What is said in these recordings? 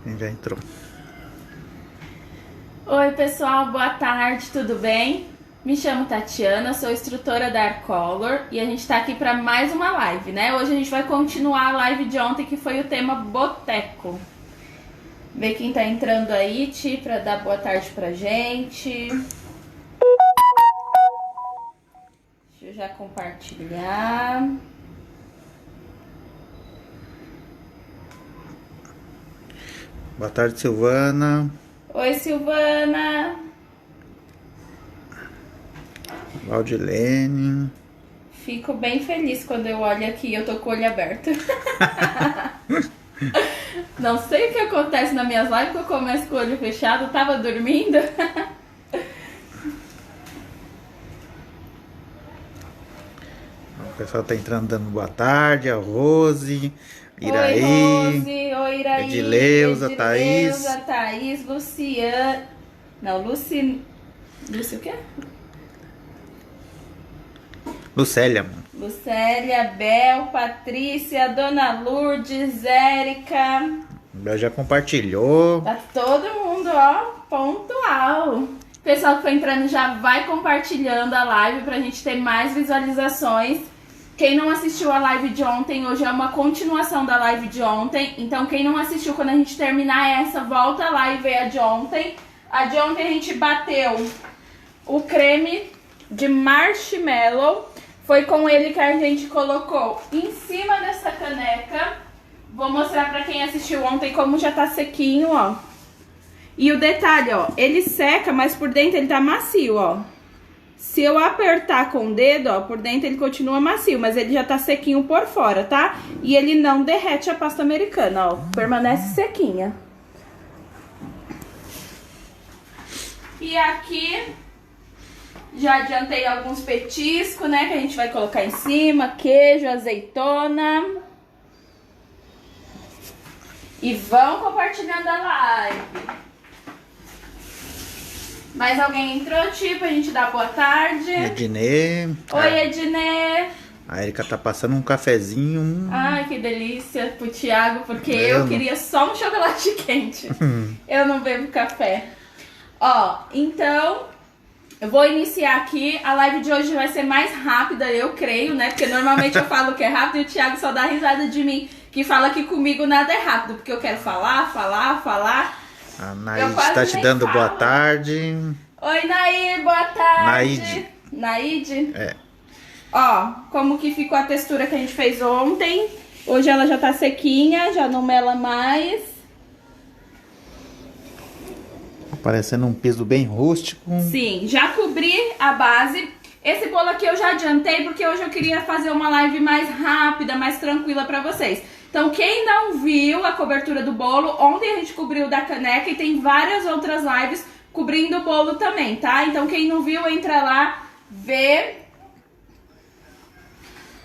Quem já entrou? Oi pessoal, boa tarde, tudo bem? Me chamo Tatiana, sou instrutora da Arcolor e a gente tá aqui para mais uma live, né? Hoje a gente vai continuar a live de ontem que foi o tema Boteco. Ver quem tá entrando aí, Ti, pra dar boa tarde pra gente. Deixa eu já compartilhar. Boa tarde, Silvana. Oi, Silvana. Valdilene. Fico bem feliz quando eu olho aqui e eu tô com o olho aberto. Não sei o que acontece nas minhas lives, que eu começo com o olho fechado, tava dormindo. O pessoal tá entrando dando boa tarde. A Rose, Iraí. Oi, Rose. Oi, Iraí. Edileuza, Thaís. Thaís, Luciana. Não, Luci o quê? Lucélia, mano. Lucélia, Bel, Patrícia, Dona Lourdes, Érica. Bel já compartilhou. Tá todo mundo, ó, pontual. O pessoal que foi entrando já vai compartilhando a live pra gente ter mais visualizações. Quem não assistiu a live de ontem, hoje é uma continuação da live de ontem. Então quem não assistiu, quando a gente terminar essa, volta lá e vê a de ontem. A de ontem a gente bateu o creme de marshmallow. Foi com ele que a gente colocou em cima dessa caneca. Vou mostrar pra quem assistiu ontem como já tá sequinho, ó. E o detalhe, ó, ele seca, mas por dentro ele tá macio, ó. Se eu apertar com o dedo, ó, por dentro ele continua macio, mas ele já tá sequinho por fora, tá? E ele não derrete a pasta americana, ó, permanece sequinha. E aqui, já adiantei alguns petiscos, né, que a gente vai colocar em cima, queijo, azeitona. E vão compartilhando a live. Mais alguém entrou, tipo, a gente dá boa tarde. Ednê. Oi, Ednê. A Erika tá passando um cafezinho. Ai, que delícia pro Thiago, porque eu queria só um chocolate quente. Eu não bebo café. Ó, então, eu vou iniciar aqui. A live de hoje vai ser mais rápida, eu creio, né? Porque normalmente eu falo que é rápido e o Thiago só dá risada de mim, que fala que comigo nada é rápido, porque eu quero falar. A Naide tá te dando boa tarde. Oi, Nair, boa tarde. Naide? É. Ó, como que ficou a textura que a gente fez ontem. Hoje ela já tá sequinha, já não mela mais. Parecendo um piso bem rústico. Sim, já cobri a base. Esse bolo aqui eu já adiantei porque hoje eu queria fazer uma live mais rápida, mais tranquila pra vocês. Então quem não viu a cobertura do bolo, ontem a gente cobriu da caneca e tem várias outras lives cobrindo o bolo também, tá? Então quem não viu, entra lá, vê.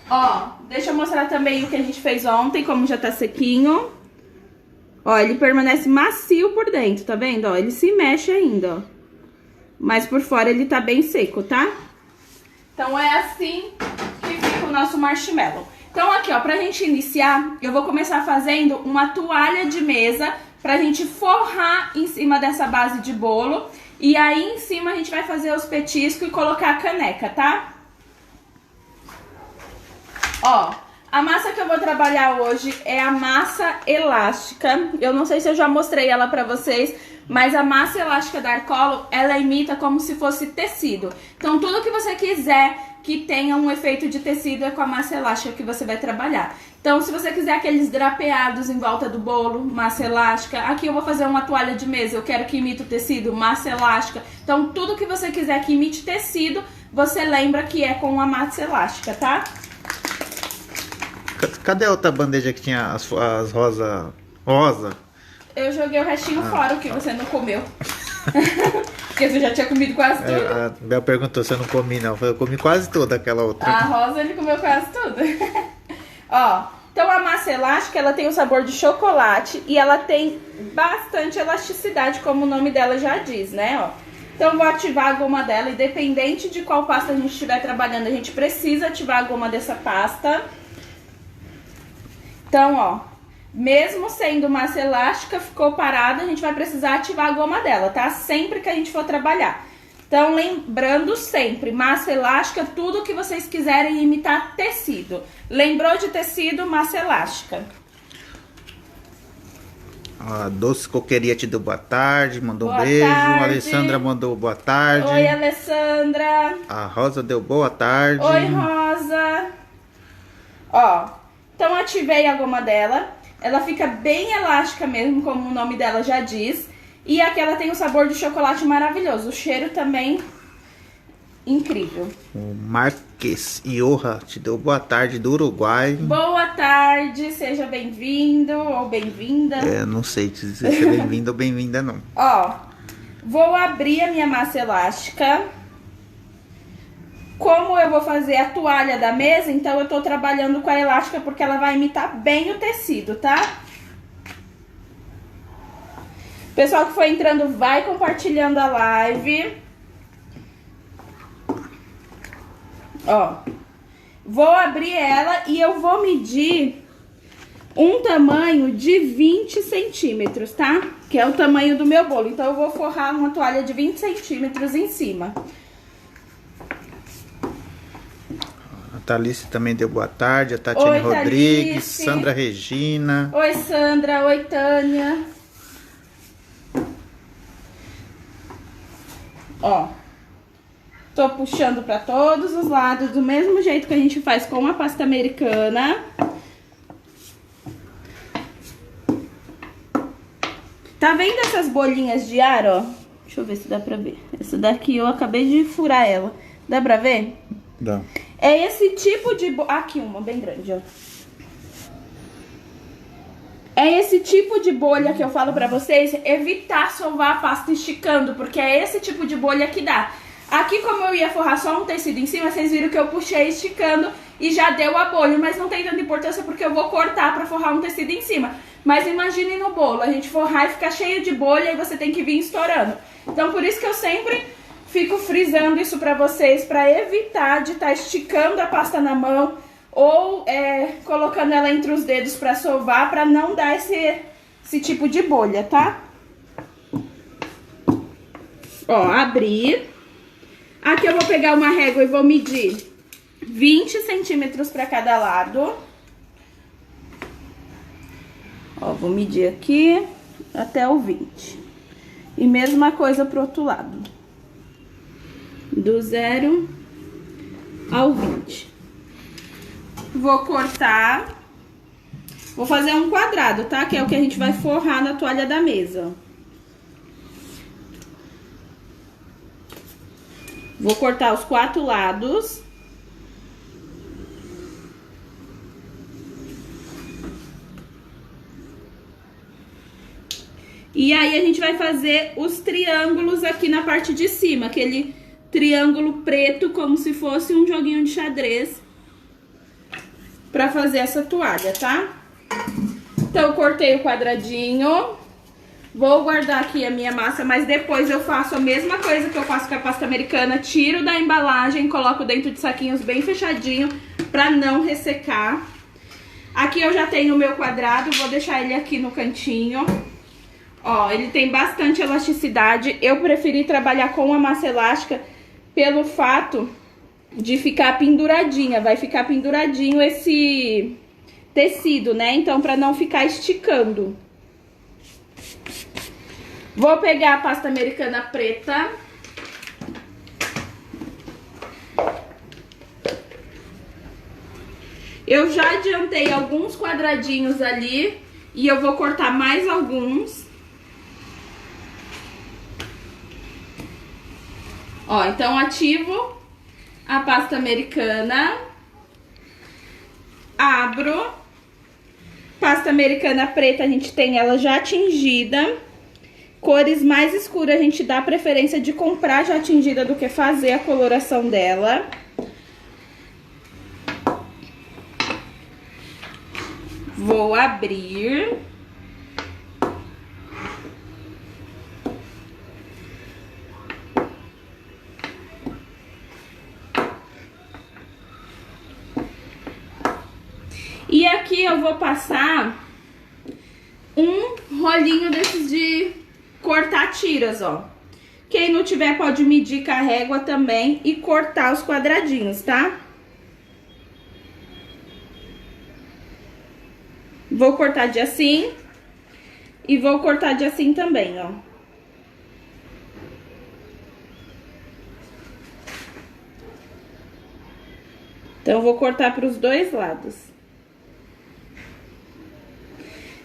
Ó, deixa eu mostrar também o que a gente fez ontem, como já tá sequinho. Ó, ele permanece macio por dentro, tá vendo? Ó, ele se mexe ainda, ó. Mas por fora ele tá bem seco, tá? Então é assim que fica o nosso marshmallow. Então aqui, ó, pra gente iniciar, eu vou começar fazendo uma toalha de mesa pra gente forrar em cima dessa base de bolo. E aí em cima a gente vai fazer os petiscos e colocar a caneca, tá? Ó, a massa que eu vou trabalhar hoje é a massa elástica. Eu não sei se eu já mostrei ela pra vocês, mas a massa elástica da Arcolor, ela imita como se fosse tecido. Então tudo que você quiser que tenha um efeito de tecido é com a massa elástica que você vai trabalhar. Então se você quiser aqueles drapeados em volta do bolo, massa elástica. Aqui eu vou fazer uma toalha de mesa, eu quero que imite o tecido, massa elástica. Então tudo que você quiser que imite tecido, você lembra que é com a massa elástica, tá? Cadê a outra bandeja que tinha as rosa? Eu joguei o restinho fora, o que você não comeu. Porque você já tinha comido quase tudo. A Bel perguntou se eu não comi, não. Eu comi quase toda aquela outra. A rosa ele comeu quase tudo. Ó, então a massa elástica, ela tem o sabor de chocolate e ela tem bastante elasticidade, como o nome dela já diz, né, ó. Então eu vou ativar a goma dela, independente de qual pasta a gente estiver trabalhando, a gente precisa ativar a goma dessa pasta. Então, ó, Mesmo sendo massa elástica, ficou parada, a gente vai precisar ativar a goma dela, tá? Sempre que a gente for trabalhar. Então, lembrando sempre, massa elástica, tudo que vocês quiserem imitar tecido. Lembrou de tecido, massa elástica. A Doce Coqueria te deu boa tarde, mandou um Boa beijo. tarde. A Alessandra mandou boa tarde. Oi, Alessandra. A Rosa deu boa tarde. Oi, Rosa. Ó, então ativei a goma dela. Ela fica bem elástica mesmo, como o nome dela já diz. E aqui ela tem um sabor de chocolate maravilhoso. O cheiro também incrível. O Marques Iorra te deu boa tarde do Uruguai. Boa tarde, seja bem-vindo ou bem-vinda. Não sei dizer se é bem-vindo ou bem-vinda não. Ó, vou abrir a minha massa elástica. Como eu vou fazer a toalha da mesa, então eu tô trabalhando com a elástica porque ela vai imitar bem o tecido, tá? Pessoal que foi entrando, vai compartilhando a live. Ó, vou abrir ela e eu vou medir um tamanho de 20 centímetros, tá? Que é o tamanho do meu bolo. Então eu vou forrar uma toalha de 20 centímetros em cima. A Thalícia também deu boa tarde. A Tatiane Rodrigues, Thalícia. Sandra Regina. Oi, Sandra. Oi, Tânia. Ó, tô puxando pra todos os lados, do mesmo jeito que a gente faz com a pasta americana. Tá vendo essas bolinhas de ar, ó? Deixa eu ver se dá pra ver. Essa daqui eu acabei de furar ela. Dá pra ver? Dá. É esse tipo de... Aqui uma, bem grande, ó. É esse tipo de bolha que eu falo pra vocês, evitar sovar a pasta esticando, porque é esse tipo de bolha que dá. Aqui, como eu ia forrar só um tecido em cima, vocês viram que eu puxei esticando e já deu a bolha, mas não tem tanta importância porque eu vou cortar pra forrar um tecido em cima. Mas imaginem no bolo, a gente forrar e ficar cheio de bolha e você tem que vir estourando. Então, por isso que eu sempre fico frisando isso pra vocês, pra evitar de estar esticando a pasta na mão, ou colocando ela entre os dedos pra sovar, pra não dar esse tipo de bolha, tá? Ó, abri. Aqui eu vou pegar uma régua e vou medir 20 centímetros pra cada lado. Ó, vou medir aqui até o 20. E mesma coisa pro outro lado. Do 0 ao 20. Vou cortar. Vou fazer um quadrado, tá? Que é o que a gente vai forrar na toalha da mesa. Vou cortar os 4 lados. E aí a gente vai fazer os triângulos aqui na parte de cima. Aquele triângulo preto, como se fosse um joguinho de xadrez. Pra fazer essa toalha, tá? Então, eu cortei o quadradinho. Vou guardar aqui a minha massa, mas depois eu faço a mesma coisa que eu faço com a pasta americana. Tiro da embalagem, coloco dentro de saquinhos bem fechadinho pra não ressecar. Aqui eu já tenho o meu quadrado, vou deixar ele aqui no cantinho. Ó, ele tem bastante elasticidade. Eu preferi trabalhar com a massa elástica pelo fato de ficar penduradinha. Vai ficar penduradinho esse tecido, né? Então, pra não ficar esticando. Vou pegar a pasta americana preta. Eu já adiantei alguns quadradinhos ali e eu vou cortar mais alguns. Ó, então ativo a pasta americana, abro, pasta americana preta, a gente tem ela já tingida. Cores mais escuras a gente dá preferência de comprar já tingida do que fazer a coloração dela. Vou abrir. E aqui eu vou passar rolinho desses de cortar tiras, ó. Quem não tiver pode medir com a régua também e cortar os quadradinhos, tá? Vou cortar de assim e vou cortar de assim também, ó. Então, vou cortar para os dois lados.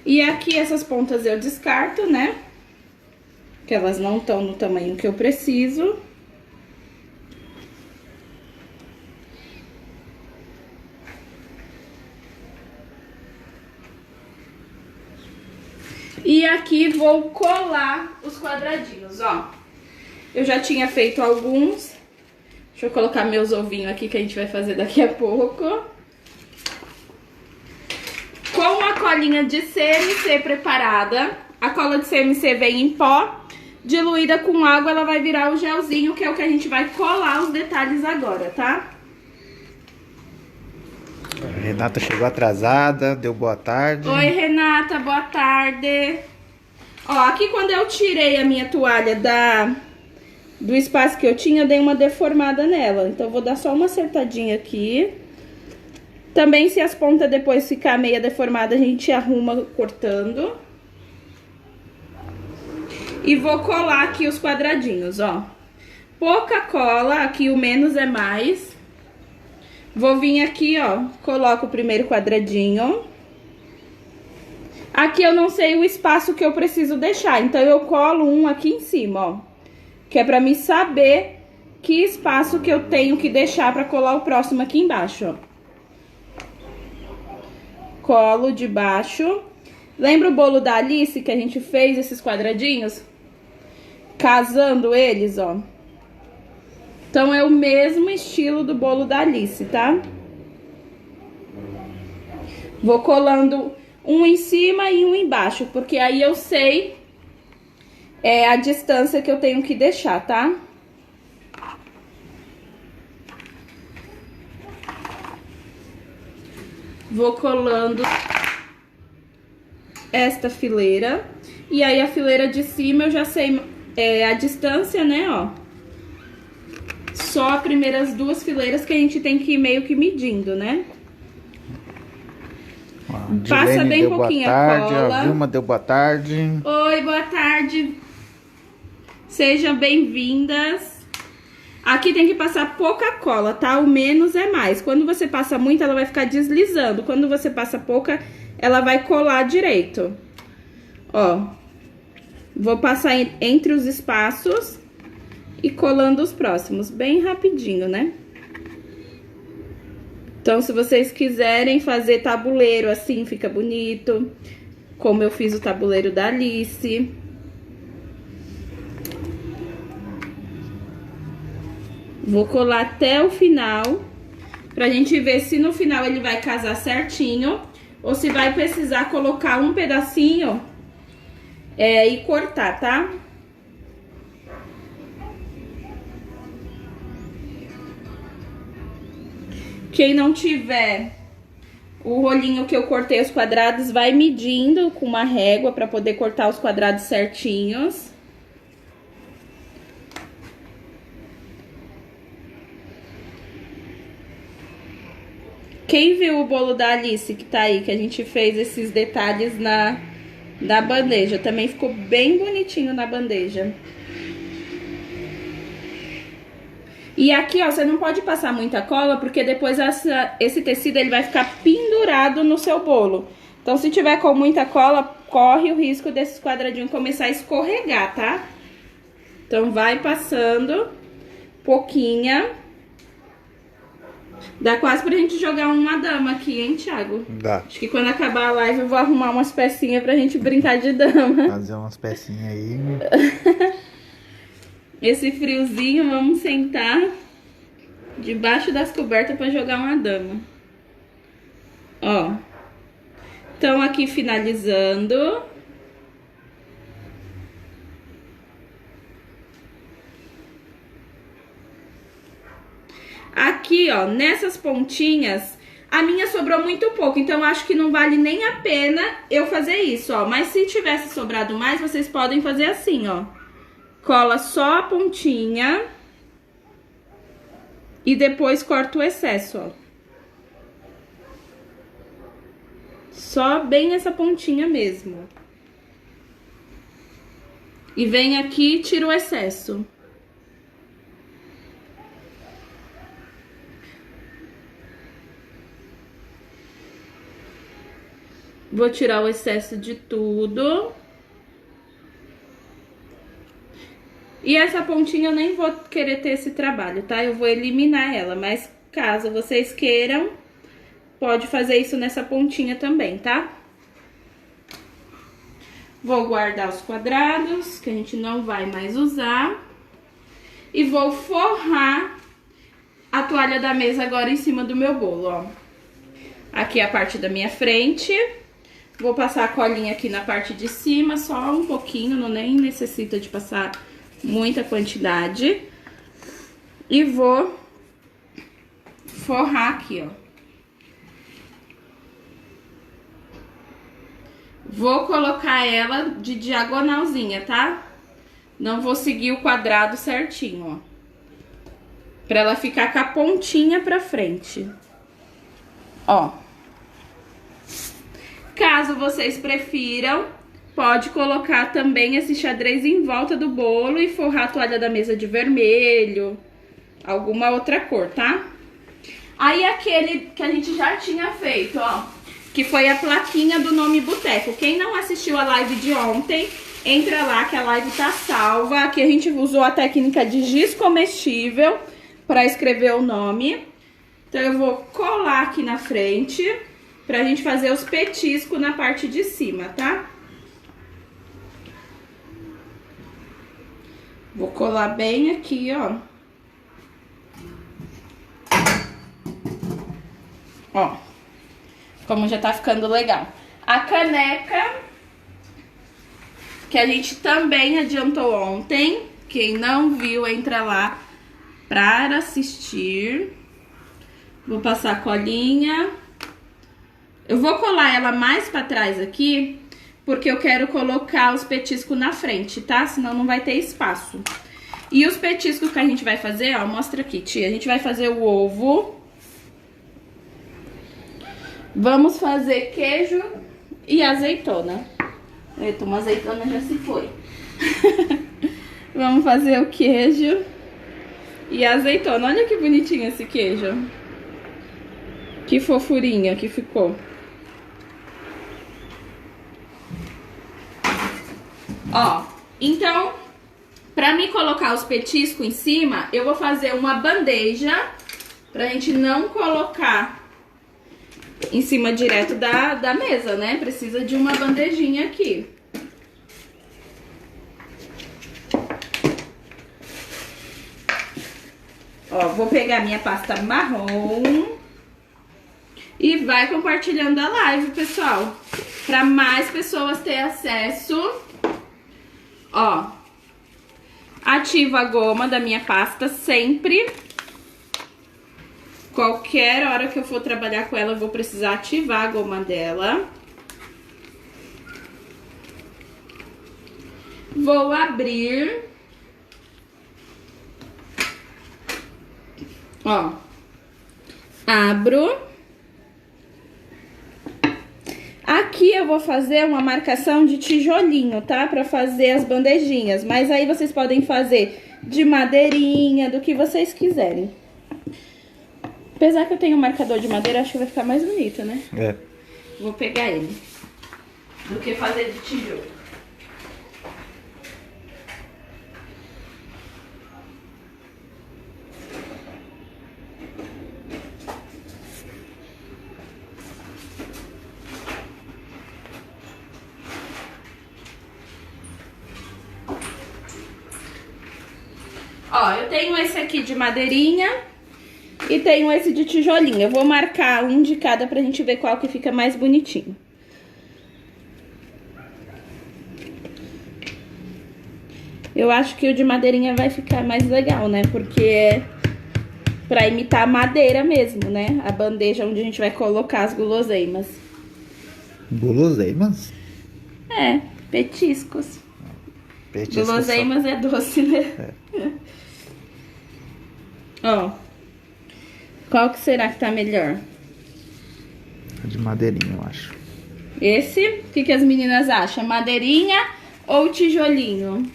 E aqui essas pontas eu descarto, né? Que elas não estão no tamanho que eu preciso. E aqui vou colar os quadradinhos, ó. Eu já tinha feito alguns. Deixa eu colocar meus ovinhos aqui que a gente vai fazer daqui a pouco. Com a colinha de CMC preparada. A cola de CMC vem em pó. Diluída com água, ela vai virar o gelzinho, que é o que a gente vai colar os detalhes agora, tá? A Renata chegou atrasada, deu boa tarde. Oi, Renata, boa tarde. Ó, aqui quando eu tirei a minha toalha do espaço que eu tinha, eu dei uma deformada nela. Então, eu vou dar só uma acertadinha aqui. Também, se as pontas depois ficar meia deformada, a gente arruma cortando. E vou colar aqui os quadradinhos, ó. Pouca cola, aqui o menos é mais. Vou vir aqui, ó, coloco o primeiro quadradinho. Aqui eu não sei o espaço que eu preciso deixar, então eu colo um aqui em cima, ó. Que é pra me saber que espaço que eu tenho que deixar pra colar o próximo aqui embaixo, ó. Colo de baixo. Lembra o bolo da Alice que a gente fez esses quadradinhos? Casando eles, ó. Então, é o mesmo estilo do bolo da Alice, tá? Vou colando um em cima e um embaixo, porque aí eu sei a distância que eu tenho que deixar, tá? Vou colando esta fileira. E aí, a fileira de cima eu já sei a distância, né, ó. Só as primeiras duas fileiras que a gente tem que ir meio que medindo, né? Passa bem pouquinho a cola. A Vilma deu boa tarde. Oi, boa tarde. Sejam bem-vindas. Aqui tem que passar pouca cola, tá? O menos é mais. Quando você passa muito, ela vai ficar deslizando. Quando você passa pouca, ela vai colar direito. Ó. Vou passar entre os espaços e colando os próximos. Bem rapidinho, né? Então, se vocês quiserem fazer tabuleiro assim, fica bonito. Como eu fiz o tabuleiro da Alice. Vou colar até o final, pra gente ver se no final ele vai casar certinho, ou se vai precisar colocar um pedacinho e cortar, tá? Quem não tiver o rolinho que eu cortei os quadrados, vai medindo com uma régua pra poder cortar os quadrados certinhos. Quem viu o bolo da Alice que tá aí, que a gente fez esses detalhes na bandeja, também ficou bem bonitinho na bandeja. E aqui, ó, você não pode passar muita cola, porque depois esse tecido ele vai ficar pendurado no seu bolo. Então, se tiver com muita cola, corre o risco desses quadradinhos começar a escorregar, tá? Então, vai passando pouquinha. Dá quase pra gente jogar uma dama aqui, hein, Thiago? Dá. Acho que quando acabar a live eu vou arrumar umas pecinhas pra gente brincar de dama. Fazer umas pecinhas aí. Esse friozinho, vamos sentar debaixo das cobertas pra jogar uma dama. Ó. Então, aqui finalizando. Aqui, ó, nessas pontinhas, A minha sobrou muito pouco, então eu acho que não vale nem a pena eu fazer isso, ó. Mas se tivesse sobrado mais, vocês podem fazer assim, ó. Cola só a pontinha e depois corta o excesso, ó. Só bem essa pontinha mesmo. E vem aqui e tira o excesso. Vou tirar o excesso de tudo. E essa pontinha eu nem vou querer ter esse trabalho, tá? Eu vou eliminar ela, mas caso vocês queiram, pode fazer isso nessa pontinha também, tá? Vou guardar os quadrados, que a gente não vai mais usar. E vou forrar a toalha da mesa agora em cima do meu bolo, ó. Aqui é a parte da minha frente. Vou passar a colinha aqui na parte de cima, só um pouquinho, não nem necessita de passar muita quantidade. E vou forrar aqui, ó. Vou colocar ela de diagonalzinha, tá? Não vou seguir o quadrado certinho, ó. Pra ela ficar com a pontinha pra frente. Ó. Caso vocês prefiram, pode colocar também esse xadrez em volta do bolo e forrar a toalha da mesa de vermelho, alguma outra cor, tá? Aí aquele que a gente já tinha feito, ó, que foi a plaquinha do nome Boteco. Quem não assistiu a live de ontem, entra lá que a live tá salva. Aqui a gente usou a técnica de giz comestível para escrever o nome. Então eu vou colar aqui na frente pra gente fazer os petiscos na parte de cima, tá? Vou colar bem aqui, ó. Ó, como já tá ficando legal. A caneca, que a gente também adiantou ontem. Quem não viu, entra lá para assistir. Vou passar a colinha. Eu vou colar ela mais pra trás aqui, porque eu quero colocar os petiscos na frente, tá? Senão não vai ter espaço. E os petiscos que a gente vai fazer, ó, mostra aqui, tia. A gente vai fazer o ovo. Vamos fazer queijo e azeitona. Eita, uma azeitona já se foi. Vamos fazer o queijo e a azeitona. Olha que bonitinho esse queijo. Que fofurinha que ficou. Ó, então, pra mim colocar os petiscos em cima, eu vou fazer uma bandeja pra gente não colocar em cima direto da mesa, né? Precisa de uma bandejinha aqui. Ó, vou pegar minha pasta marrom e vai compartilhando a live, pessoal, pra mais pessoas terem acesso. Ó, ativa a goma da minha pasta sempre. Qualquer hora que eu for trabalhar com ela, eu vou precisar ativar a goma dela. Vou abrir. Ó, abro. Aqui eu vou fazer uma marcação de tijolinho, tá? Pra fazer as bandejinhas. Mas aí vocês podem fazer de madeirinha, do que vocês quiserem. Apesar que eu tenho um marcador de madeira, acho que vai ficar mais bonito, né? É. Vou pegar ele. Do que fazer de tijolo. Ó, eu tenho esse aqui de madeirinha e tenho esse de tijolinho. Eu vou marcar um de cada pra gente ver qual que fica mais bonitinho. Eu acho que o de madeirinha vai ficar mais legal, né? Porque Pra imitar a madeira mesmo, né? A bandeja onde a gente vai colocar as guloseimas. Guloseimas? É, petiscos. Petiscos Guloseimas é doce, né? Ó. Qual que será que tá melhor? De madeirinha, eu acho. Esse? O que as meninas acham? Madeirinha ou tijolinho?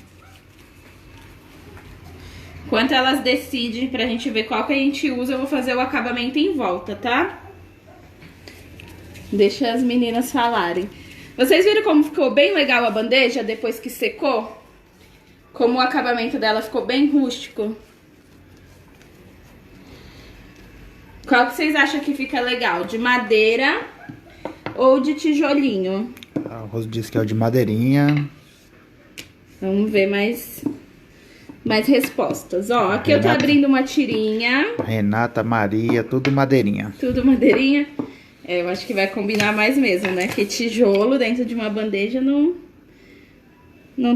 Enquanto elas decidem pra gente ver qual que a gente usa, eu vou fazer o acabamento em volta, tá? Deixa as meninas falarem. Vocês viram como ficou bem legal a bandeja depois que secou? Como o acabamento dela ficou bem rústico. Qual que vocês acham que fica legal? De madeira ou de tijolinho? A Rose disse que é o de madeirinha. Vamos ver mais respostas. Ó, aqui eu tô abrindo uma tirinha. Renata, Maria, tudo madeirinha. Tudo madeirinha. É, eu acho que vai combinar mais mesmo, né? Que tijolo dentro de uma bandeja não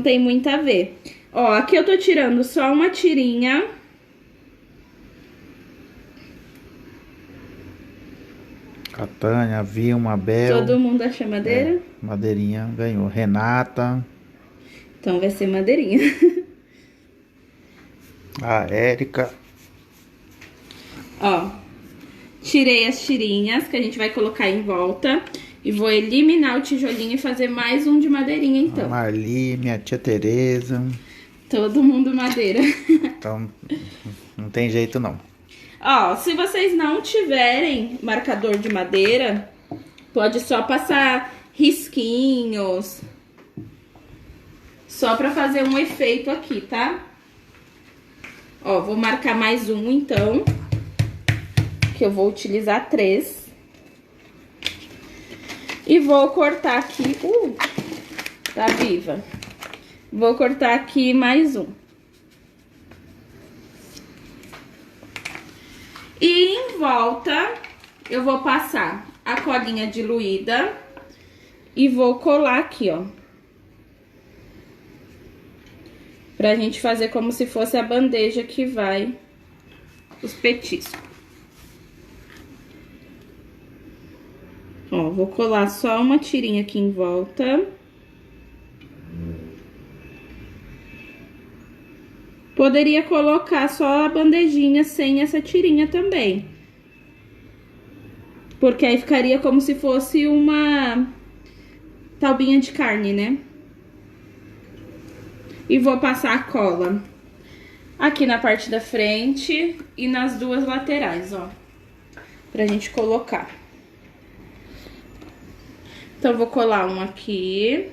tem muito a ver. Ó, aqui eu tô tirando só uma tirinha. A Tânia, a Vilma, a Bel. Todo mundo acha madeira? É, madeirinha ganhou. Renata. Então vai ser madeirinha. A Érica. Ó, tirei as tirinhas que a gente vai colocar em volta. E vou eliminar o tijolinho e fazer mais um de madeirinha, então. A Marli, minha tia Tereza. Todo mundo madeira. Então, não tem jeito não. Ó, se vocês não tiverem marcador de madeira, pode só passar risquinhos. Só pra fazer um efeito aqui, tá? Ó, vou marcar mais um, então. Que eu vou utilizar 3. E vou cortar aqui... tá viva. Vou cortar aqui mais um. E em volta, eu vou passar a colinha diluída e vou colar aqui, ó. Pra gente fazer como se fosse a bandeja que vai os petiscos. Ó, vou colar só uma tirinha aqui em volta. Poderia colocar só a bandejinha sem essa tirinha também. Porque aí ficaria como se fosse uma taubinha de carne, né? E vou passar a cola aqui na parte da frente e nas duas laterais, ó. Pra gente colocar. Então, vou colar um aqui.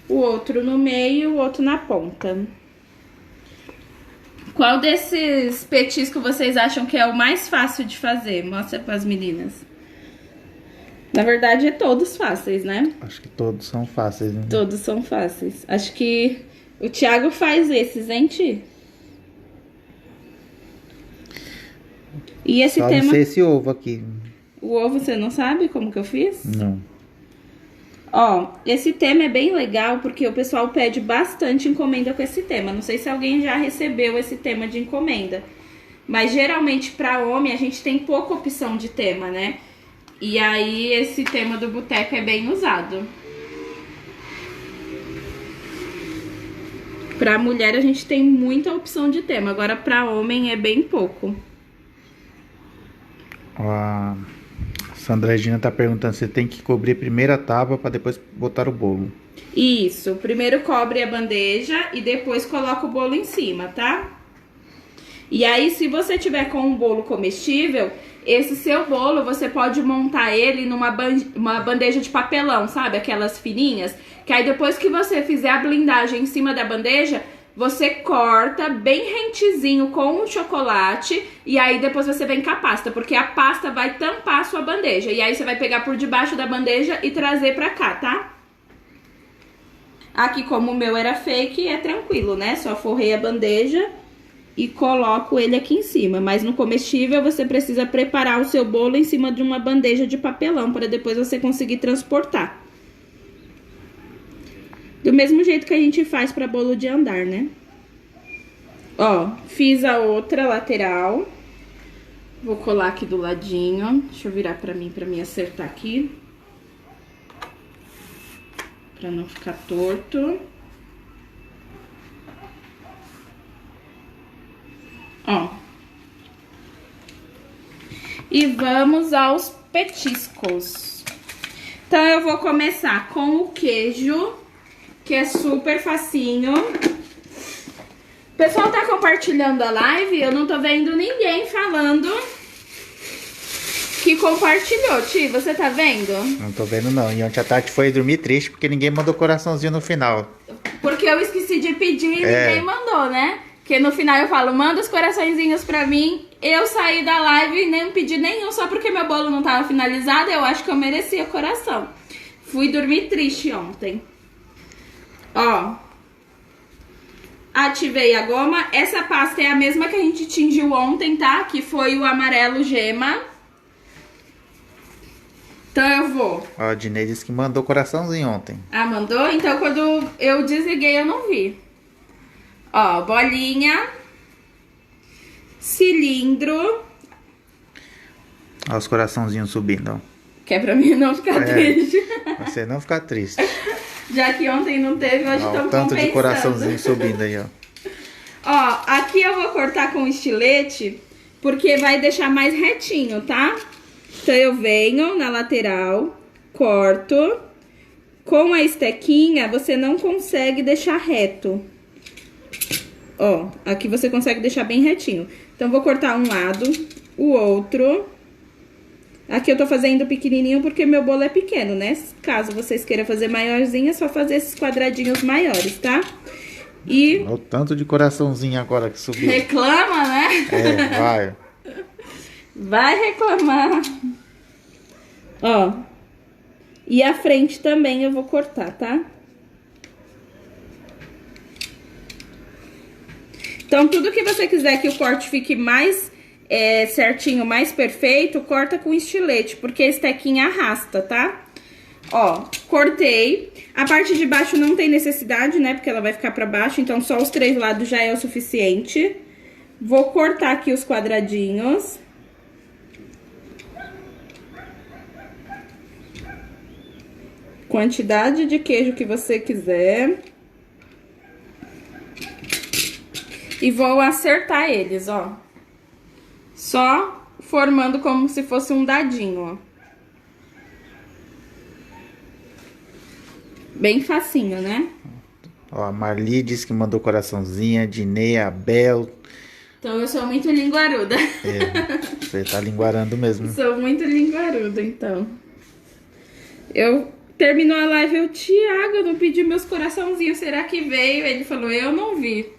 O outro no meio, o outro na ponta. Qual desses petiscos vocês acham que é o mais fácil de fazer? Mostra para as meninas. Na verdade, é todos fáceis, né? Acho que todos são fáceis, né? Todos são fáceis. Acho que o Thiago faz esses, hein, Ti? E esse Só tema... não sei esse ovo aqui. O ovo, você não sabe como que eu fiz? Não. Ó, esse tema é bem legal porque o pessoal pede bastante encomenda com esse tema. Não sei se alguém já recebeu esse tema de encomenda. Mas geralmente pra homem a gente tem pouca opção de tema, né? E aí esse tema do boteco é bem usado. Pra mulher a gente tem muita opção de tema. Agora pra homem é bem pouco. A Sandra Regina tá perguntando se tem que cobrir a primeira tábua para depois botar o bolo. Isso, primeiro cobre a bandeja e depois coloca o bolo em cima, tá? E aí, se você tiver com um bolo comestível, esse seu bolo, você pode montar ele numa uma bandeja de papelão, sabe? Aquelas fininhas. Que aí depois que você fizer a blindagem em cima da bandeja, você corta bem rentezinho com o chocolate e aí depois você vem com a pasta, porque a pasta vai tampar a sua bandeja. E aí você vai pegar por debaixo da bandeja e trazer pra cá, tá? Aqui, como o meu era fake, é tranquilo, né? Só forrei a bandeja e coloco ele aqui em cima. Mas no comestível você precisa preparar o seu bolo em cima de uma bandeja de papelão para depois você conseguir transportar. Do mesmo jeito que a gente faz para bolo de andar, né? Ó, fiz a outra lateral. Vou colar aqui do ladinho. Deixa eu virar pra mim acertar aqui. Pra não ficar torto. Ó. E vamos aos petiscos. Então, eu vou começar com o queijo, que é super facinho. O pessoal tá compartilhando a live, eu não tô vendo ninguém falando que compartilhou. Ti, você tá vendo? Não tô vendo não. E ontem a Tati foi dormir triste porque ninguém mandou coraçãozinho no final. Porque eu esqueci de pedir e ninguém mandou, né? Porque no final eu falo, manda os coraçõezinhos pra mim. Eu saí da live e nem pedi nenhum, só porque meu bolo não tava finalizado. Eu acho que eu merecia coração. Fui dormir triste ontem. Ó. Ativei a goma. Essa pasta é a mesma que a gente tingiu ontem, tá? Que foi o amarelo gema. Então eu vou. Ó, a Dinei disse que mandou coraçãozinho ontem. Ah, mandou? Então quando eu desliguei eu não vi. Ó, bolinha. Cilindro. Ó, os coraçãozinhos subindo, ó. Que é pra mim não ficar triste. Você não ficar triste. Já que ontem não teve, hoje Ó, estamos o tanto compensando. de coraçãozinho subindo aí, ó. Ó, aqui eu vou cortar com estilete, porque vai deixar mais retinho, tá? Então eu venho na lateral, corto. Com a estequinha, você não consegue deixar reto. Ó, aqui você consegue deixar bem retinho. Então, vou cortar um lado, o outro. Aqui eu tô fazendo pequenininho porque meu bolo é pequeno, né? Caso vocês queiram fazer maiorzinho, é só fazer esses quadradinhos maiores, tá? E... Olha o tanto de coraçãozinho agora que subiu. reclama, né? É, vai. Vai reclamar. Ó. E a frente também eu vou cortar, tá? Então, tudo que você quiser que o corte fique mais certinho, mais perfeito, corta com estilete, porque esse tequinho arrasta, tá? Ó, cortei. A parte de baixo não tem necessidade, né? Porque ela vai ficar pra baixo, então só os 3 lados já é o suficiente. Vou cortar aqui os quadradinhos. Quantidade de queijo que você quiser. E vou acertar eles, ó. Só formando como se fosse um dadinho, ó. Bem facinho, né? Ó, a Marli disse que mandou coraçãozinho, a Dinei, a Bel. Então eu sou muito linguaruda. É, você tá linguarando mesmo. Sou muito linguaruda, então. Eu... Terminou a live, eu, Thiago, eu não pedi meus coraçãozinhos, será que veio? Ele falou, eu não vi.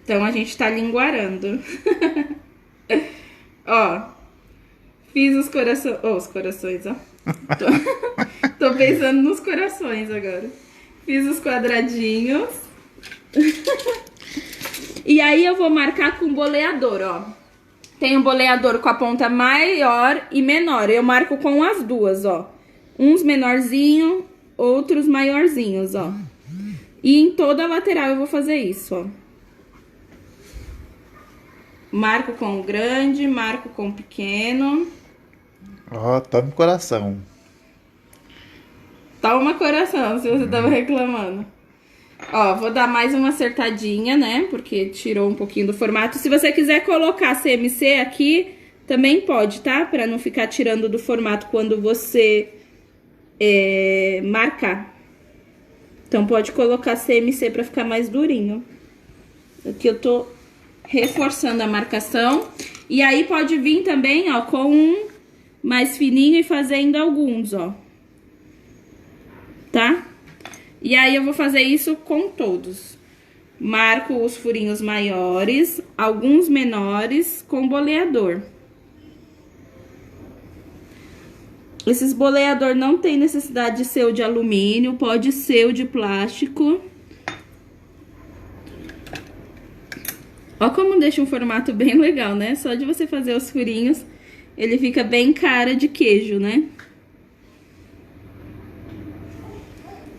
Então, a gente tá linguarando. Ó, fiz os corações... Oh, os corações, ó. Tô pensando nos corações agora. Fiz os quadradinhos. E aí, eu vou marcar com boleador, ó. Tem um boleador com a ponta maior e menor. Eu marco com as duas, ó. Uns menorzinhos, outros maiorzinhos, ó. E em toda a lateral eu vou fazer isso, ó. Marco com o grande, marco com o pequeno. Ó, tome coração. Toma coração, se você tava reclamando. Ó, vou dar mais uma acertadinha, né? Porque tirou um pouquinho do formato. Se você quiser colocar CMC aqui, também pode, tá? Pra não ficar tirando do formato quando você... marcar. Então pode colocar CMC para ficar mais durinho. Aqui eu tô reforçando a marcação. E aí pode vir também, ó, com um mais fininho e fazendo alguns, ó. Tá? E aí eu vou fazer isso com todos. Marco os furinhos maiores, alguns menores com boleador. Esses boleador não tem necessidade de ser o de alumínio, pode ser o de plástico. Ó como deixa um formato bem legal, né? Só de você fazer os furinhos, ele fica bem cara de queijo, né?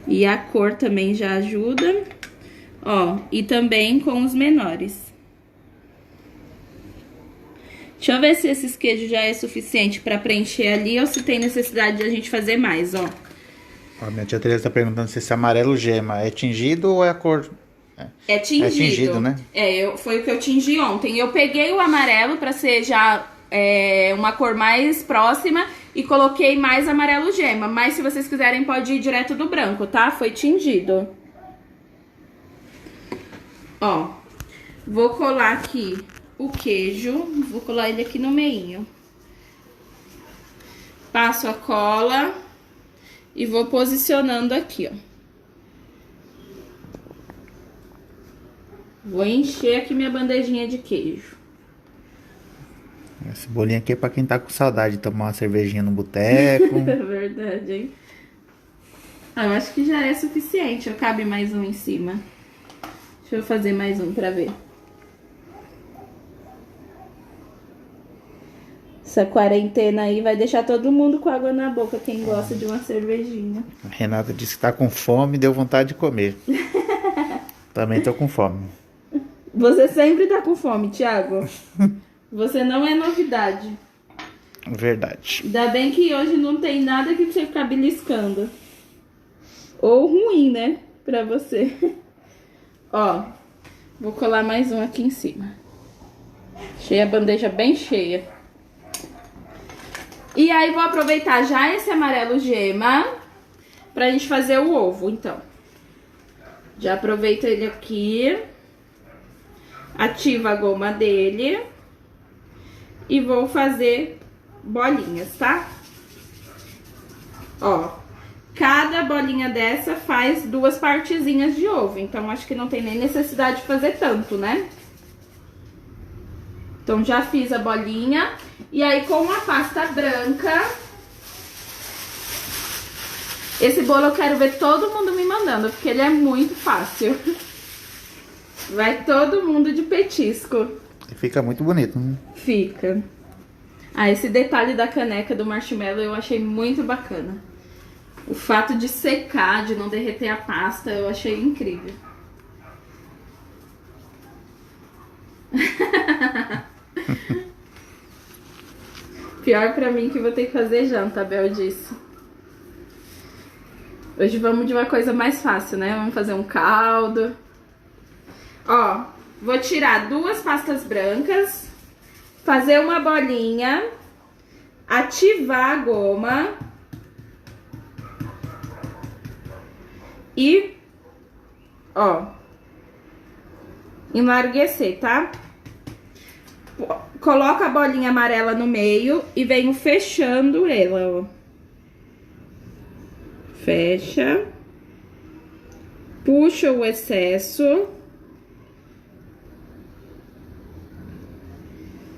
E a cor também já ajuda. Ó, e também com os menores. Deixa eu ver se esses queijos já é suficiente pra preencher ali ou se tem necessidade de a gente fazer mais, ó. A minha tia Teresa tá perguntando se esse amarelo gema é tingido ou é a cor... É tingido. É tingido, né? Foi o que eu tingi ontem. Eu peguei o amarelo pra ser já uma cor mais próxima e coloquei mais amarelo gema. Mas se vocês quiserem pode ir direto do branco, tá? Foi tingido. Ó, vou colar aqui o queijo, vou colar ele aqui no meinho. Passo a cola e vou posicionando aqui, ó. Vou encher aqui minha bandejinha de queijo. Esse bolinho aqui é pra quem tá com saudade de tomar uma cervejinha no boteco. É verdade, hein? Eu acho que já é suficiente. Cabe mais um em cima. Deixa eu fazer mais um pra ver. Essa quarentena aí vai deixar todo mundo com água na boca, quem gosta de uma cervejinha. A Renata disse que tá com fome e deu vontade de comer. Também tô com fome. Você sempre tá com fome, Thiago. Você não é novidade. Verdade. Ainda bem que hoje não tem nada que você ficar beliscando. Ou ruim, né? Pra você. Ó, vou colar mais um aqui em cima. Achei a bandeja bem cheia. E aí vou aproveitar já esse amarelo gema pra gente fazer o ovo, então. Já aproveito ele aqui. Ativa a goma dele. E vou fazer bolinhas, tá? Ó, cada bolinha dessa faz 2 partezinhas de ovo. Então, acho que não tem nem necessidade de fazer tanto, né? Então, já fiz a bolinha. E aí, com a pasta branca... Esse bolo eu quero ver todo mundo me mandando, porque ele é muito fácil. Vai todo mundo de petisco. Fica muito bonito, né? Fica. Ah, esse detalhe da caneca do marshmallow eu achei muito bacana. O fato de secar, de não derreter a pasta, eu achei incrível. Pior pra mim que vou ter que fazer janta, a Bel disse. Hoje vamos de uma coisa mais fácil, né? Vamos fazer um caldo. Ó, vou tirar 2 pastas brancas, fazer uma bolinha, ativar a goma e, ó, enlarguecer, tá? Coloco a bolinha amarela no meio e venho fechando ela, ó. Fecha. Puxa o excesso.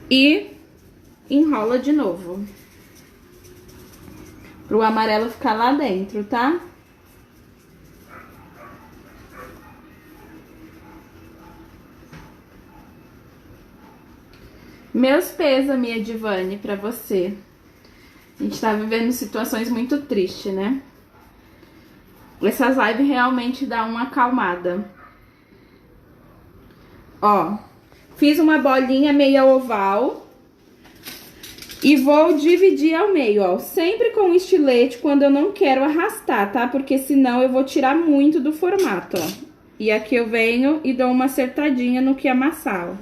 E enrola de novo. Pro amarelo ficar lá dentro, tá? Meus pêsames, Edivane, pra você. A gente tá vivendo situações muito tristes, né? Essas lives realmente dão uma acalmada. Ó, fiz uma bolinha meia oval. E vou dividir ao meio, ó. Sempre com estilete quando eu não quero arrastar, tá? Porque senão eu vou tirar muito do formato, ó. E aqui eu venho e dou uma acertadinha no que amassar, ó.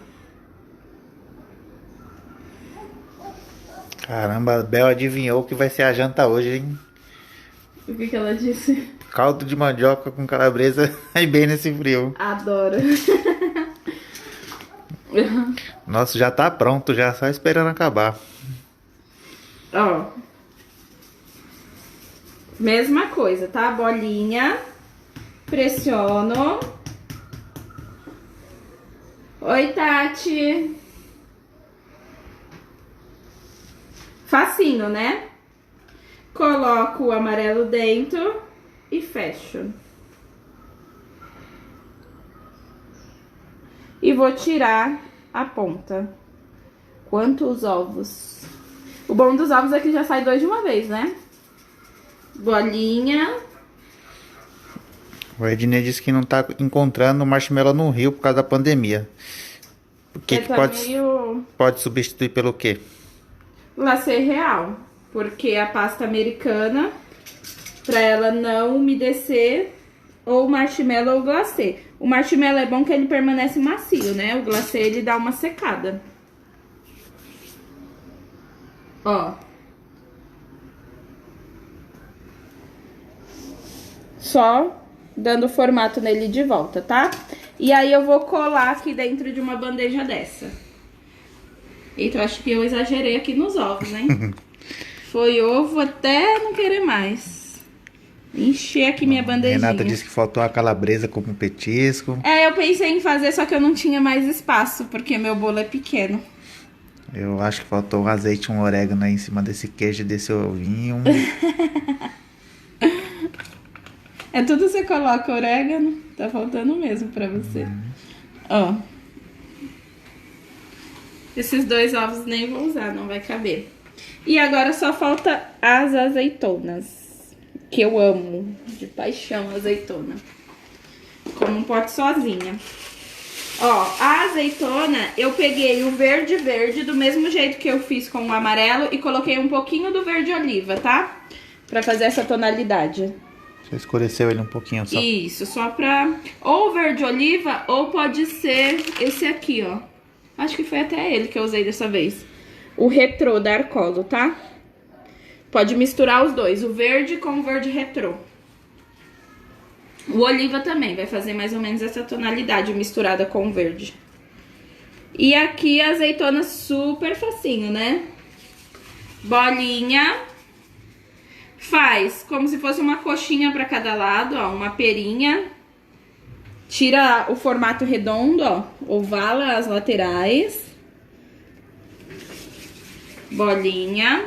Caramba, a Bel adivinhou o que vai ser a janta hoje, hein? O que ela disse? Caldo de mandioca com calabresa aí bem nesse frio. Adoro. Nossa, já tá pronto, já só esperando acabar. Ó. Mesma coisa, tá? Bolinha. Pressiono. Oi, Tati. Facinho, né? Coloco o amarelo dentro e fecho. E vou tirar a ponta. Quantos ovos? O bom dos ovos é que já sai 2 de uma vez, né? Bolinha. O Ednei disse que não tá encontrando marshmallow no Rio por causa da pandemia. O que, Tá pode... meio pode substituir pelo quê? Glacê real, porque a pasta americana, pra ela não umedecer, ou marshmallow ou glacê. O marshmallow é bom que ele permanece macio, né? O glacê ele dá uma secada. Ó. Só dando formato nele de volta, tá? E aí eu vou colar aqui dentro de uma bandeja dessa. Eita, eu acho que eu exagerei aqui nos ovos, hein? Foi ovo até não querer mais. Encher aqui minha bandejinha. Renata disse que faltou a calabresa como petisco. É, eu pensei em fazer, só que eu não tinha mais espaço, porque meu bolo é pequeno. Eu acho que faltou um azeite, um orégano aí em cima desse queijo e desse ovinho. É tudo você coloca orégano, tá faltando mesmo pra você. Ó. Esses 2 ovos nem vou usar, não vai caber. E agora só falta as azeitonas, que eu amo de paixão azeitona. Como um pote sozinha. Ó, a azeitona, eu peguei o verde do mesmo jeito que eu fiz com o amarelo e coloquei um pouquinho do verde oliva, tá? Pra fazer essa tonalidade. Você escureceu ele um pouquinho só. Isso, só pra... Ou verde oliva, ou pode ser esse aqui, ó. Acho que foi até ele que eu usei dessa vez. O retrô da Arcolo, tá? Pode misturar os dois, o verde com o verde retrô. O oliva também vai fazer mais ou menos essa tonalidade misturada com o verde. E aqui a azeitona super facinho, né? Bolinha. Faz como se fosse uma coxinha pra cada lado, ó, uma perinha. Tira o formato redondo, ó, ovala as laterais. Bolinha.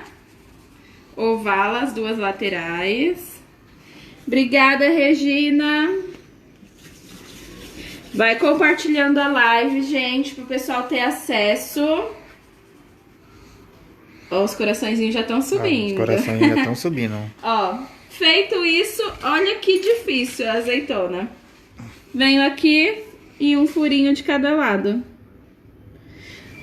Ovala as 2 laterais. Obrigada, Regina. Vai compartilhando a live, gente, pro pessoal ter acesso. Ó, os coraçõezinhos já estão subindo. Os corações já estão subindo. Ó, feito isso, olha que difícil a azeitona. Venho aqui e um furinho de cada lado.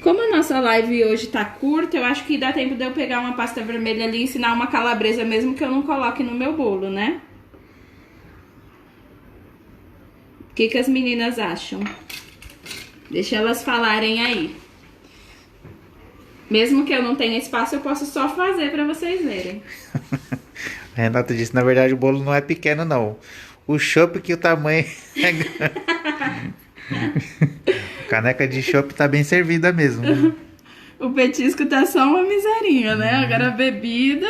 Como a nossa live hoje tá curta, eu acho que dá tempo de eu pegar uma pasta vermelha ali e ensinar uma calabresa mesmo que eu não coloque no meu bolo, né? O que as meninas acham? Deixa elas falarem aí. Mesmo que eu não tenha espaço, eu posso só fazer pra vocês verem. A Renata disse, na verdade o bolo não é pequeno não. O chopp que o tamanho é grande. Caneca de chopp tá bem servida mesmo. O petisco tá só uma miserinha, né? Agora a bebida...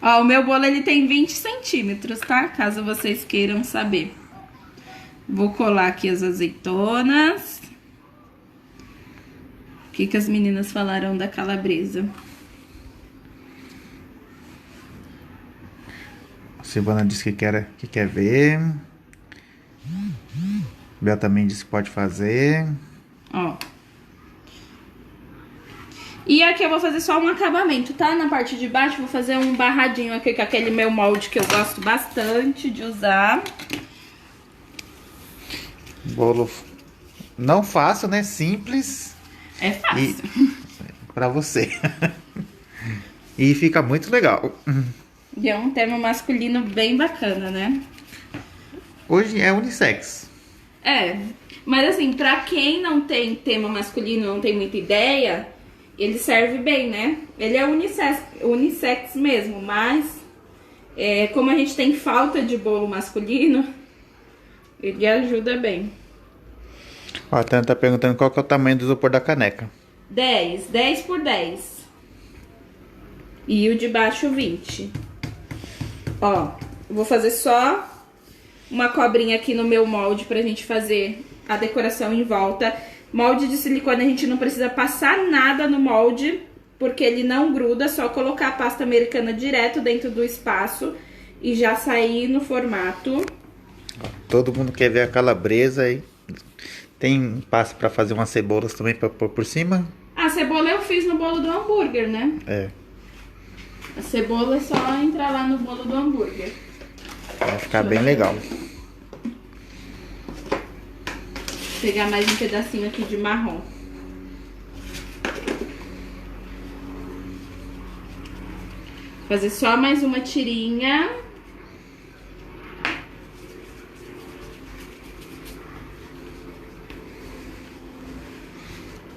Ó, o meu bolo ele tem 20 centímetros, tá? Caso vocês queiram saber. Vou colar aqui as azeitonas. O que as meninas falaram da calabresa? A Silvana disse que quer ver. Bel também disse que pode fazer. Ó. E aqui eu vou fazer só um acabamento, tá? Na parte de baixo vou fazer um barradinho aqui com aquele meu molde que eu gosto bastante de usar. Bolo não fácil, né? Simples. É fácil. Pra você. E fica muito legal. E é um termo masculino bem bacana, né? Hoje é unissex. É, mas assim, pra quem não tem tema masculino, não tem muita ideia, ele serve bem, né? Ele é unissex mesmo, mas como a gente tem falta de bolo masculino, ele ajuda bem. Ó, a Tânia tá perguntando qual que é o tamanho do isopor da caneca. 10 por 10. E o de baixo 20. Ó, vou fazer só uma cobrinha aqui no meu molde pra gente fazer a decoração em volta. Molde de silicone a gente não precisa passar nada no molde, porque ele não gruda, só colocar a pasta americana direto dentro do espaço e já sair no formato. Todo mundo quer ver a calabresa aí. Tem passo pra fazer umas cebolas também pra pôr por cima? A cebola eu fiz no bolo do hambúrguer, né? É. A cebola é só entrar lá no bolo do hambúrguer. Vai ficar bem legal. Vou pegar mais um pedacinho aqui de marrom. Fazer só mais uma tirinha.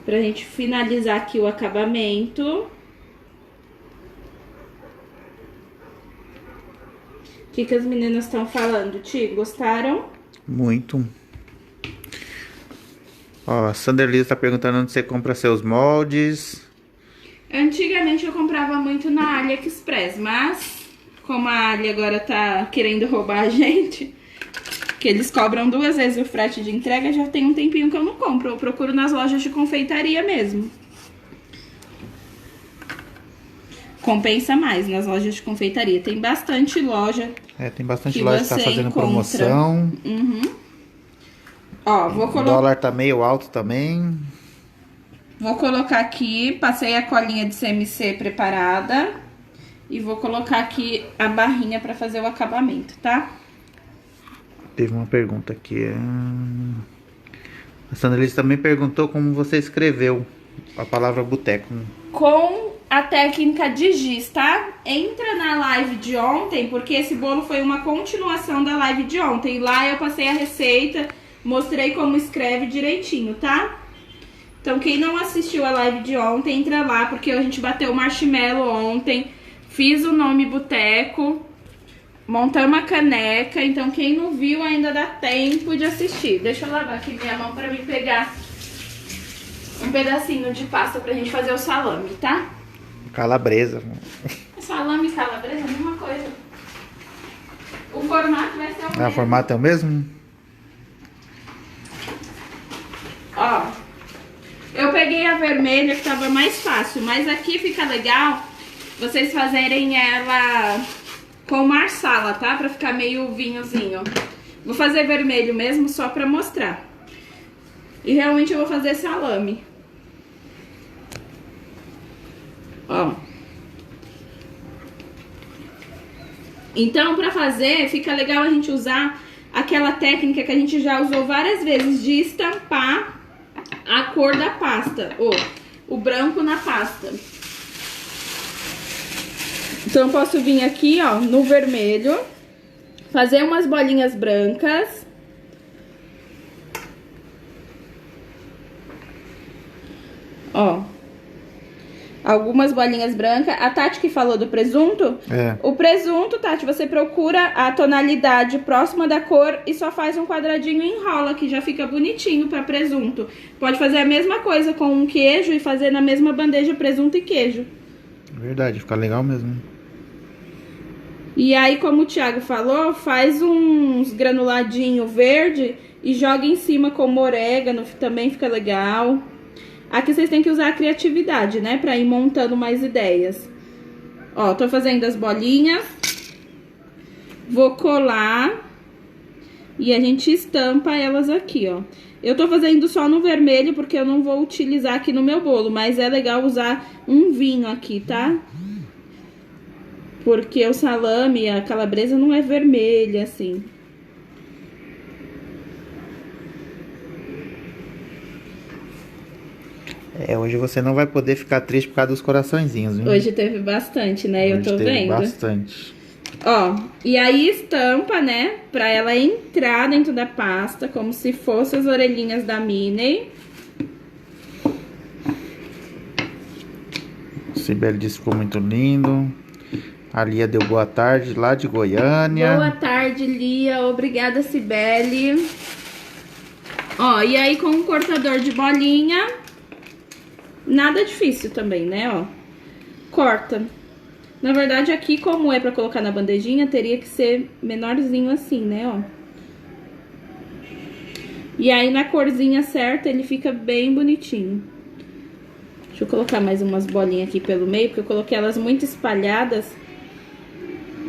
Pra gente finalizar aqui o acabamento. O que as meninas estão falando, Ti? Gostaram? Muito. Ó, a Sanderlisa tá perguntando onde você compra seus moldes. Antigamente eu comprava muito na AliExpress, mas como a Ali agora tá querendo roubar a gente, que eles cobram 2 vezes o frete de entrega, já tem um tempinho que eu não compro. Eu procuro nas lojas de confeitaria mesmo. Compensa mais nas lojas de confeitaria. Tem bastante loja. Tem bastante que loja que tá você fazendo encontra. promoção. Ó, vou O colocar. dólar tá meio alto também. Vou colocar aqui, passei a colinha de CMC preparada. E vou colocar aqui a barrinha pra fazer o acabamento, tá? Teve uma pergunta aqui. A Sanderlisa também perguntou como você escreveu a palavra boteco. Com a técnica de giz, tá? Entra na live de ontem, porque esse bolo foi uma continuação da live de ontem. Lá eu passei a receita, mostrei como escreve direitinho, tá? Então quem não assistiu a live de ontem, entra lá, porque a gente bateu o marshmallow ontem, fiz o nome boteco, montamos a caneca, então quem não viu ainda dá tempo de assistir. Deixa eu lavar aqui minha mão pra mim pegar um pedacinho de pasta pra gente fazer o salame, tá? Calabresa. Salame e calabresa é a mesma coisa. O formato vai ser o mesmo. O formato é o mesmo? Ó, eu peguei a vermelha que tava mais fácil, mas aqui fica legal vocês fazerem ela com marsala, tá? Pra ficar meio vinhozinho. Vou fazer vermelho mesmo só pra mostrar. E realmente eu vou fazer salame. Ó. Então, pra fazer, fica legal a gente usar aquela técnica que a gente já usou várias vezes de estampar a cor da pasta, o branco na pasta. Então, eu posso vir aqui, ó, no vermelho, fazer umas bolinhas brancas. Ó. Algumas bolinhas brancas. A Tati que falou do presunto. O presunto, Tati, você procura a tonalidade próxima da cor e só faz um quadradinho e enrola, que já fica bonitinho pra presunto. Pode fazer a mesma coisa com um queijo e fazer na mesma bandeja presunto e queijo. Verdade, fica legal mesmo. E aí, como o Thiago falou, faz uns granuladinho verde e joga em cima como orégano, também fica legal. Aqui vocês têm que usar a criatividade, né? Pra ir montando mais ideias. Ó, tô fazendo as bolinhas. Vou colar. E a gente estampa elas aqui, ó. Eu tô fazendo só no vermelho porque eu não vou utilizar aqui no meu bolo. Mas é legal usar um vinho aqui, tá? Porque o salame, a calabresa não é vermelha, assim. Hoje você não vai poder ficar triste por causa dos coraçõezinhos, viu? Hoje teve bastante, né? Eu tô vendo. Bastante. Ó, e aí estampa, né? Pra ela entrar dentro da pasta, como se fossem as orelhinhas da Minnie. Sibeli disse que ficou muito lindo. A Lia deu boa tarde, lá de Goiânia. Boa tarde, Lia. Obrigada, Sibeli. Ó, e aí com um cortador de bolinha, nada difícil também, né, ó. Corta. Na verdade, aqui, como é pra colocar na bandejinha, teria que ser menorzinho assim, né, ó. E aí, na corzinha certa, ele fica bem bonitinho. Deixa eu colocar mais umas bolinhas aqui pelo meio, porque eu coloquei elas muito espalhadas.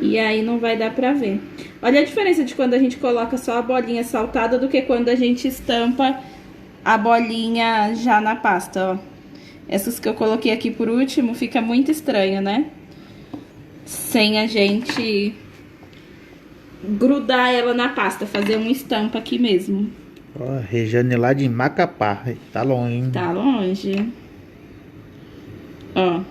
E aí não vai dar pra ver. Olha a diferença de quando a gente coloca só a bolinha saltada do que quando a gente estampa a bolinha já na pasta, ó. Essas que eu coloquei aqui por último, fica muito estranho, né? Sem a gente grudar ela na pasta, fazer uma estampa aqui mesmo. Ó, Regiane lá de Macapá. Tá longe, hein? Tá longe. Ó.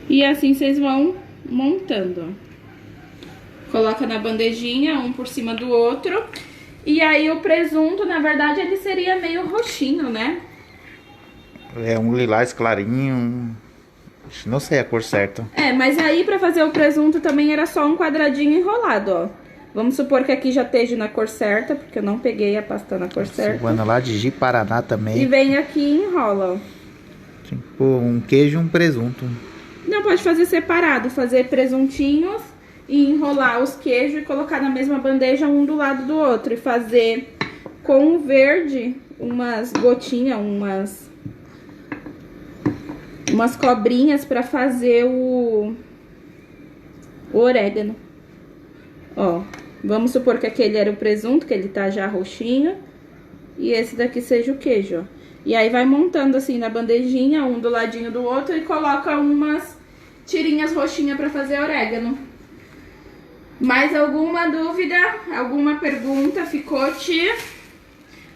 E assim vocês vão montando. Coloca na bandejinha, um por cima do outro. E aí o presunto, na verdade, ele seria meio roxinho, né? É um lilás clarinho. Não sei a cor certa. É, mas aí pra fazer o presunto também era só um quadradinho enrolado, ó. Vamos supor que aqui já esteja na cor certa, porque eu não peguei a pasta na cor certa. Silvana lá de Ji-Paraná também. E vem aqui e enrola, ó. Tipo, um queijo e um presunto. Não, pode fazer separado, fazer presuntinhos e enrolar os queijos e colocar na mesma bandeja um do lado do outro. E fazer com o verde umas gotinhas, umas cobrinhas pra fazer o orégano. Ó, vamos supor que aquele era o presunto, que ele tá já roxinho. E esse daqui seja o queijo, ó. E aí vai montando assim na bandejinha, um do ladinho do outro. E coloca umas tirinhas roxinhas pra fazer orégano. Mais alguma dúvida? Alguma pergunta? Ficou, tia?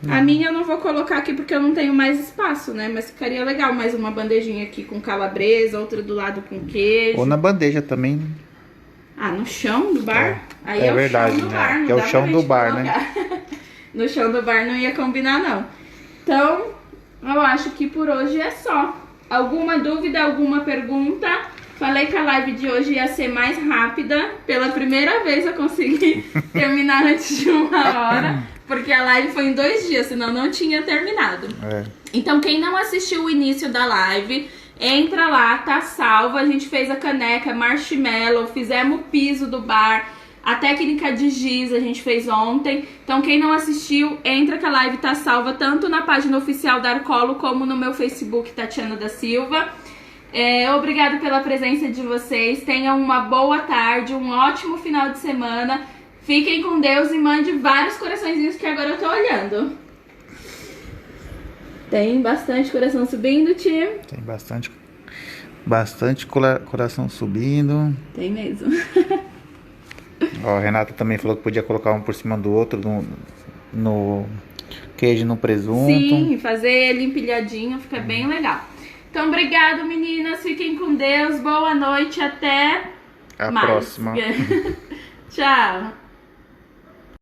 A minha eu não vou colocar aqui porque eu não tenho mais espaço, né? Mas ficaria legal mais uma bandejinha aqui com calabresa, outra do lado com queijo. Ou na bandeja também. Ah, no chão do bar? Aí é é o verdade, chão do né? bar, não Que é o dá pra chão do gente bar, colocar. No chão do bar não ia combinar, não. Então, eu acho que por hoje é só. Alguma dúvida, alguma pergunta? Falei que a live de hoje ia ser mais rápida. Pela primeira vez eu consegui terminar antes de 1 hora. Porque a live foi em 2 dias, senão não tinha terminado. É. Então, quem não assistiu o início da live, entra lá, tá salvo. A gente fez a caneca, marshmallow, fizemos o piso do bar, a técnica de giz a gente fez ontem. Então, quem não assistiu, entra que a live tá salva tanto na página oficial da Arcolo como no meu Facebook, Tatiana da Silva. Obrigada pela presença de vocês. Tenham uma boa tarde, um ótimo final de semana. Fiquem com Deus e mande vários coraçõezinhos que agora eu tô olhando. Tem bastante coração subindo, time? Tem bastante coração subindo. Tem mesmo. Ó, a Renata também falou que podia colocar um por cima do outro no queijo e no presunto. Sim, fazer ele empilhadinho fica bem legal. Então, obrigado, meninas. Fiquem com Deus. Boa noite. Até A mais. próxima. Tchau.